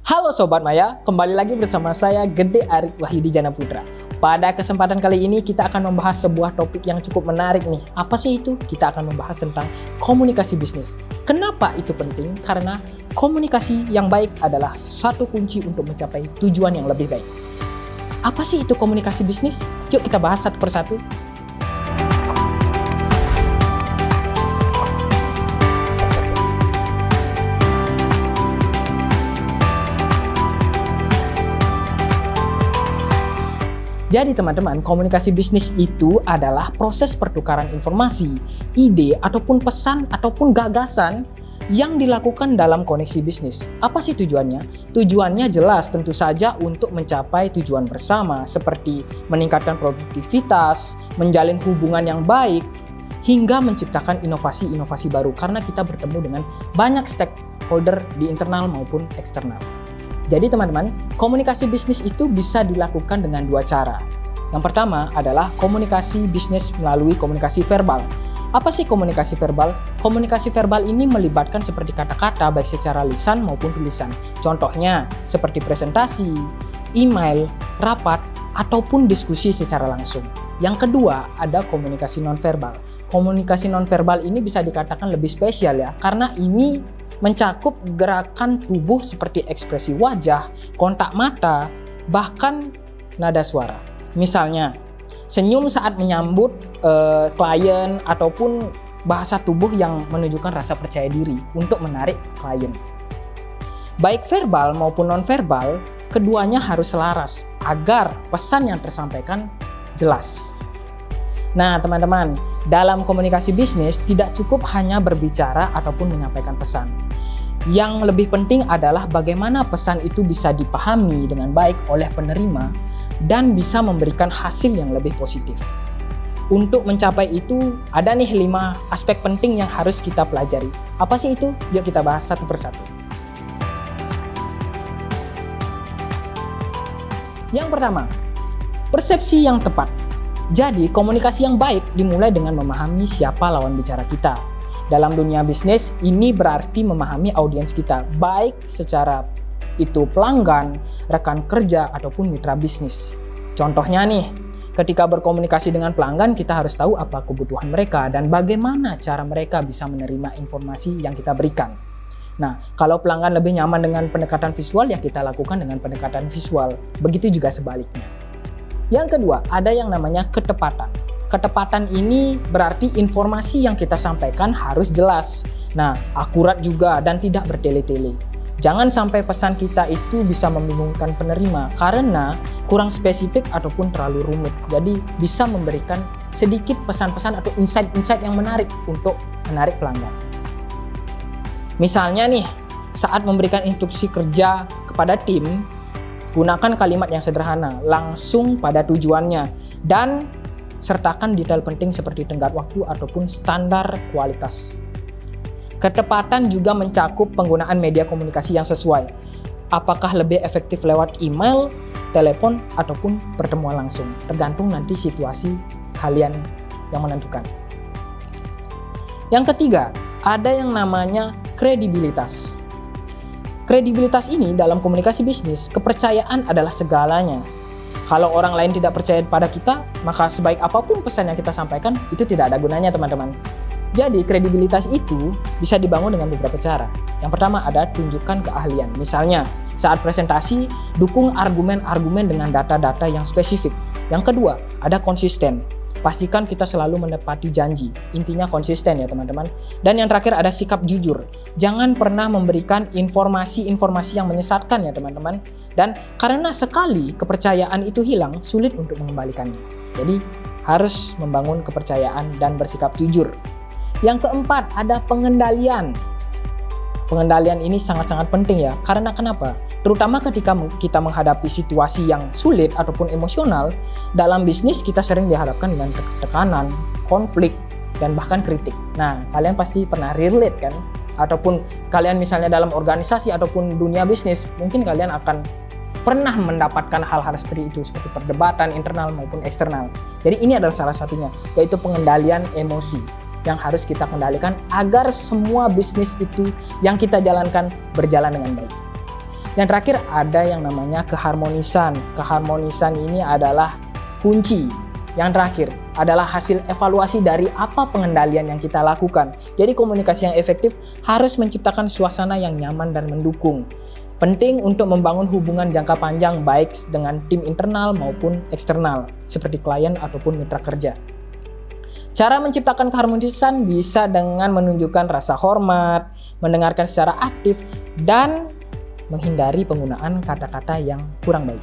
Halo Sobat Maya, kembali lagi bersama saya Gede Arik Wahyudi Jana Putra. Pada kesempatan kali ini kita akan membahas sebuah topik yang cukup menarik nih. Apa sih itu? Kita akan membahas tentang komunikasi bisnis. Kenapa itu penting? Karena komunikasi yang baik adalah satu kunci untuk mencapai tujuan yang lebih baik. Apa sih itu komunikasi bisnis? Yuk kita bahas satu persatu. Jadi teman-teman, komunikasi bisnis itu adalah proses pertukaran informasi, ide, ataupun pesan, ataupun gagasan yang dilakukan dalam koneksi bisnis. Apa sih tujuannya? Tujuannya jelas tentu saja untuk mencapai tujuan bersama seperti meningkatkan produktivitas, menjalin hubungan yang baik, hingga menciptakan inovasi-inovasi baru karena kita bertemu dengan banyak stakeholder di internal maupun eksternal. Jadi teman-teman, komunikasi bisnis itu bisa dilakukan dengan dua cara. Yang pertama adalah komunikasi bisnis melalui komunikasi verbal. Apa sih komunikasi verbal? Komunikasi verbal ini melibatkan seperti kata-kata baik secara lisan maupun tulisan. Contohnya seperti presentasi, email, rapat, ataupun diskusi secara langsung. Yang kedua ada komunikasi nonverbal. Komunikasi nonverbal ini bisa dikatakan lebih spesial ya, karena ini mencakup gerakan tubuh seperti ekspresi wajah, kontak mata, bahkan nada suara. Misalnya, senyum saat menyambut klien ataupun bahasa tubuh yang menunjukkan rasa percaya diri untuk menarik klien. Baik verbal maupun nonverbal, keduanya harus selaras agar pesan yang tersampaikan jelas. Nah teman-teman, dalam komunikasi bisnis tidak cukup hanya berbicara ataupun menyampaikan pesan. Yang lebih penting adalah bagaimana pesan itu bisa dipahami dengan baik oleh penerima dan bisa memberikan hasil yang lebih positif. Untuk mencapai itu ada nih 5 aspek penting yang harus kita pelajari. Apa sih itu? Yuk kita bahas satu persatu. Yang pertama, persepsi yang tepat. Jadi, komunikasi yang baik dimulai dengan memahami siapa lawan bicara kita. Dalam dunia bisnis, ini berarti memahami audiens kita, baik secara itu pelanggan, rekan kerja, ataupun mitra bisnis. Contohnya nih, ketika berkomunikasi dengan pelanggan, kita harus tahu apa kebutuhan mereka dan bagaimana cara mereka bisa menerima informasi yang kita berikan. Nah, kalau pelanggan lebih nyaman dengan pendekatan visual, ya kita lakukan dengan pendekatan visual. Begitu juga sebaliknya. Yang kedua, ada yang namanya ketepatan. Ketepatan ini berarti informasi yang kita sampaikan harus jelas. Nah, akurat juga dan tidak bertele-tele. Jangan sampai pesan kita itu bisa membingungkan penerima karena kurang spesifik ataupun terlalu rumit. Jadi bisa memberikan sedikit pesan-pesan atau insight-insight yang menarik untuk menarik pelanggan. Misalnya nih, saat memberikan instruksi kerja kepada tim, gunakan kalimat yang sederhana, langsung pada tujuannya, dan sertakan detail penting seperti tenggat waktu ataupun standar kualitas. Ketepatan juga mencakup penggunaan media komunikasi yang sesuai. Apakah lebih efektif lewat email, telepon, ataupun pertemuan langsung. Tergantung nanti situasi kalian yang menentukan. Yang ketiga, ada yang namanya kredibilitas. Kredibilitas ini dalam komunikasi bisnis, kepercayaan adalah segalanya. Kalau orang lain tidak percaya pada kita, maka sebaik apapun pesan yang kita sampaikan, itu tidak ada gunanya teman-teman. Jadi kredibilitas itu bisa dibangun dengan beberapa cara. Yang pertama ada tunjukkan keahlian. Misalnya, saat presentasi, dukung argumen-argumen dengan data-data yang spesifik. Yang kedua, ada konsisten. Pastikan kita selalu menepati janji. Intinya konsisten ya teman-teman. Dan yang terakhir ada sikap jujur. Jangan pernah memberikan informasi-informasi yang menyesatkan ya teman-teman. Dan karena sekali kepercayaan itu hilang, sulit untuk mengembalikannya. Jadi harus membangun kepercayaan dan bersikap jujur. Yang keempat ada pengendalian. Pengendalian ini sangat-sangat penting ya. Karena kenapa? Terutama ketika kita menghadapi situasi yang sulit ataupun emosional, dalam bisnis kita sering dihadapkan dengan tekanan, konflik, dan bahkan kritik. Nah, kalian pasti pernah relate kan? Ataupun kalian misalnya dalam organisasi ataupun dunia bisnis, mungkin kalian akan pernah mendapatkan hal-hal seperti itu, seperti perdebatan internal maupun eksternal. Jadi ini adalah salah satunya, yaitu pengendalian emosi yang harus kita kendalikan agar semua bisnis itu yang kita jalankan berjalan dengan baik. Yang terakhir ada yang namanya keharmonisan. Keharmonisan ini adalah kunci. Yang terakhir adalah hasil evaluasi dari apa pengendalian yang kita lakukan. Jadi komunikasi yang efektif harus menciptakan suasana yang nyaman dan mendukung. Penting untuk membangun hubungan jangka panjang baik dengan tim internal maupun eksternal, seperti klien ataupun mitra kerja. Cara menciptakan keharmonisan bisa dengan menunjukkan rasa hormat, mendengarkan secara aktif, dan menghindari penggunaan kata-kata yang kurang baik.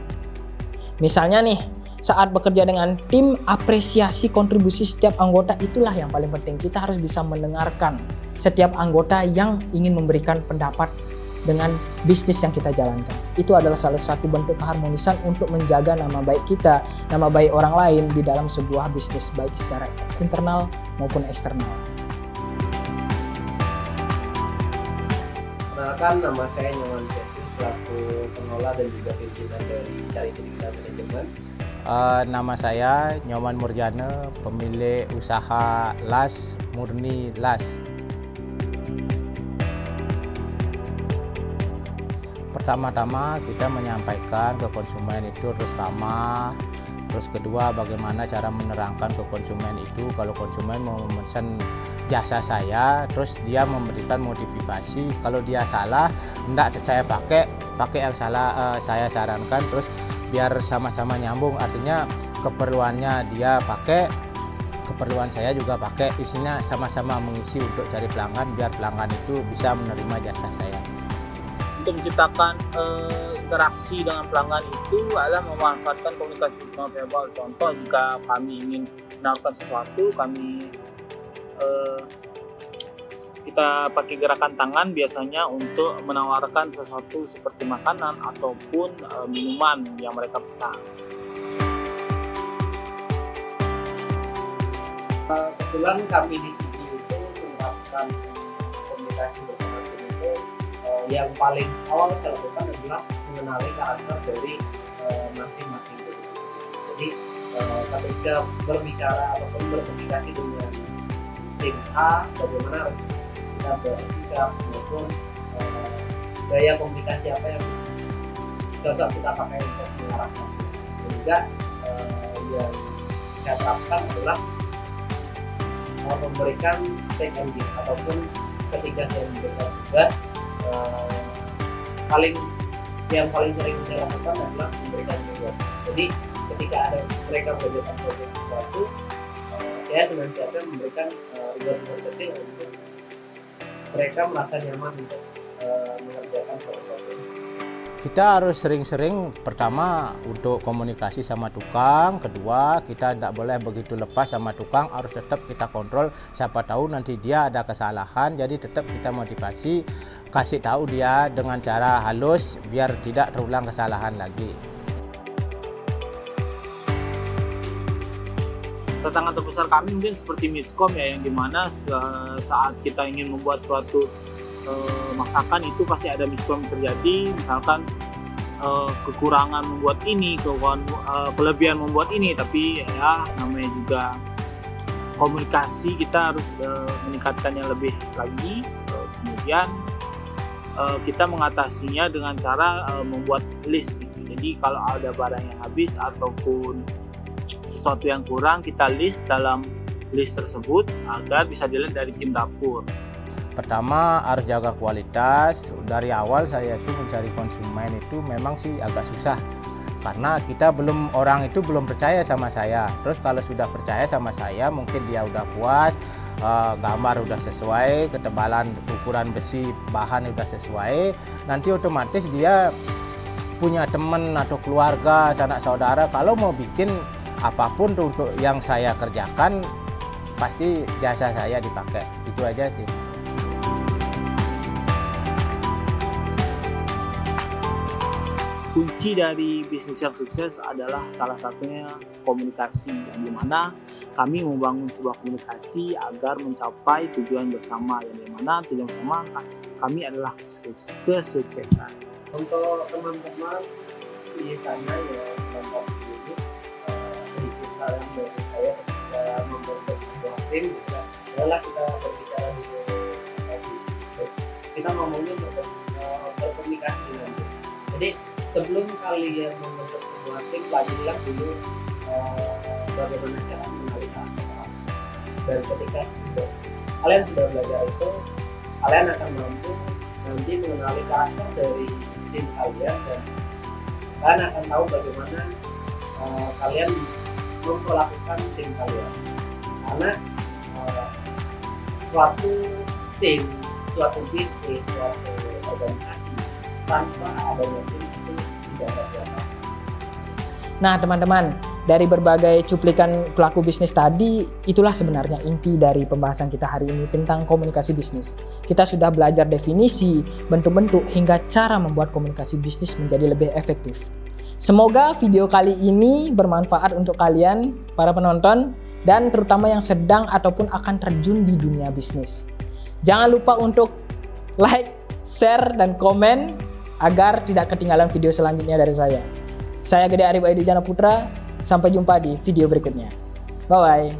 Misalnya nih, saat bekerja dengan tim, apresiasi kontribusi setiap anggota itulah yang paling penting. Kita harus bisa mendengarkan setiap anggota yang ingin memberikan pendapat dengan bisnis yang kita jalankan. Itu adalah salah satu bentuk keharmonisan untuk menjaga nama baik kita, nama baik orang lain di dalam sebuah bisnis, baik secara internal maupun eksternal. Perkenalkan, nama saya Nyoman Sesi selaku pengelola dan juga pimpinan dari Charity Digital Management. Nama saya Nyoman Murjana, pemilik usaha Las Murni Las. Pertama-tama kita menyampaikan ke konsumen itu terus ramah. Terus kedua, bagaimana cara menerangkan ke konsumen itu kalau konsumen mau memesan jasa saya, terus dia memberikan motivasi. Kalau dia salah, enggak saya pakai yang salah, saya sarankan, terus biar sama-sama nyambung. Artinya keperluannya dia pakai, keperluan saya juga pakai, isinya sama-sama mengisi untuk cari pelanggan, biar pelanggan itu bisa menerima jasa saya. Untuk menciptakan interaksi dengan pelanggan itu adalah memanfaatkan komunikasi non verbal. Contoh, jika kami ingin menawarkan sesuatu, kita pakai gerakan tangan biasanya untuk menawarkan sesuatu seperti makanan ataupun minuman yang mereka pesan. Kebetulan kami di sini itu menerapkan komunikasi bersama tim itu yang paling awal saya lakukan adalah mengenali karakter dari masing-masing tim. Jadi ketika berbicara ataupun berkomunikasi dengan tim A, bagaimana harus kita bersikap maupun gaya komunikasi apa yang cocok kita pakai untuk mengarahkan. Dan juga yang saya terapkan adalah memberikan take and give, ataupun ketika saya memberikan tugas, yang paling sering saya lakukan adalah memberikan reward. Jadi ketika ada mereka mengerjakan proyek sesuatu, saya senantiasa memberikan reward kecil untuk mereka merasa nyaman untuk mengerjakan proyek. Kita harus sering-sering, pertama untuk komunikasi sama tukang, kedua kita tidak boleh begitu lepas sama tukang, harus tetap kita kontrol, siapa tahu nanti dia ada kesalahan, jadi tetap kita motivasi, kasih tahu dia dengan cara halus biar tidak terulang kesalahan lagi. Tantangan terbesar kami mungkin seperti miskom ya, yang dimana saat kita ingin membuat suatu masakan itu pasti ada miskom terjadi, misalkan kekurangan membuat ini, kelebihan membuat ini, tapi ya namanya juga komunikasi, kita harus meningkatkannya lebih lagi. Kemudian kita mengatasinya dengan cara membuat list gitu. Jadi kalau ada barang yang habis ataupun sesuatu yang kurang, kita list dalam list tersebut agar bisa dilihat dari tim dapur. Pertama harus jaga kualitas. Dari awal saya itu mencari konsumen itu memang sih agak susah, karena orang itu belum percaya sama saya. Terus kalau sudah percaya sama saya, mungkin dia udah puas, gambar udah sesuai, ketebalan ukuran besi bahan udah sesuai, nanti otomatis dia punya teman atau keluarga, sanak saudara, kalau mau bikin apapun untuk yang saya kerjakan pasti jasa saya dipakai. Itu aja sih. Kunci dari bisnis yang sukses adalah salah satunya komunikasi, yang dimana kami membangun sebuah komunikasi agar mencapai tujuan bersama, yang dimana tujuan bersama kami adalah kesuksesan. Untuk teman-teman di sana yang menonton ini, sedikit saran dari saya ketika membentuk sebuah tim, adalah kita berbicara di bisnis. Kita ngomongin berkomunikasi dengan tim. Jadi sebelum kalian membentuk sebuah tim, pelajarilah dulu bagaimana cara mengenali karakter orang. Dan ketika kalian sudah belajar itu, kalian akan mampu nanti mengenali karakter dari tim kalian, dan kalian akan tahu bagaimana kalian memperlakukan tim kalian. Karena suatu tim, suatu bisnis, suatu organisasi tanpa adanya tim itu tidak dapat. Nah teman-teman, dari berbagai cuplikan pelaku bisnis tadi, itulah sebenarnya inti dari pembahasan kita hari ini tentang komunikasi bisnis. Kita sudah belajar definisi, bentuk-bentuk, hingga cara membuat komunikasi bisnis menjadi lebih efektif. Semoga video kali ini bermanfaat untuk kalian, para penonton, dan terutama yang sedang ataupun akan terjun di dunia bisnis. Jangan lupa untuk like, share, dan komen agar tidak ketinggalan video selanjutnya dari saya. Saya Gede Arif Aidijana Putra, sampai jumpa di video berikutnya. Bye-bye.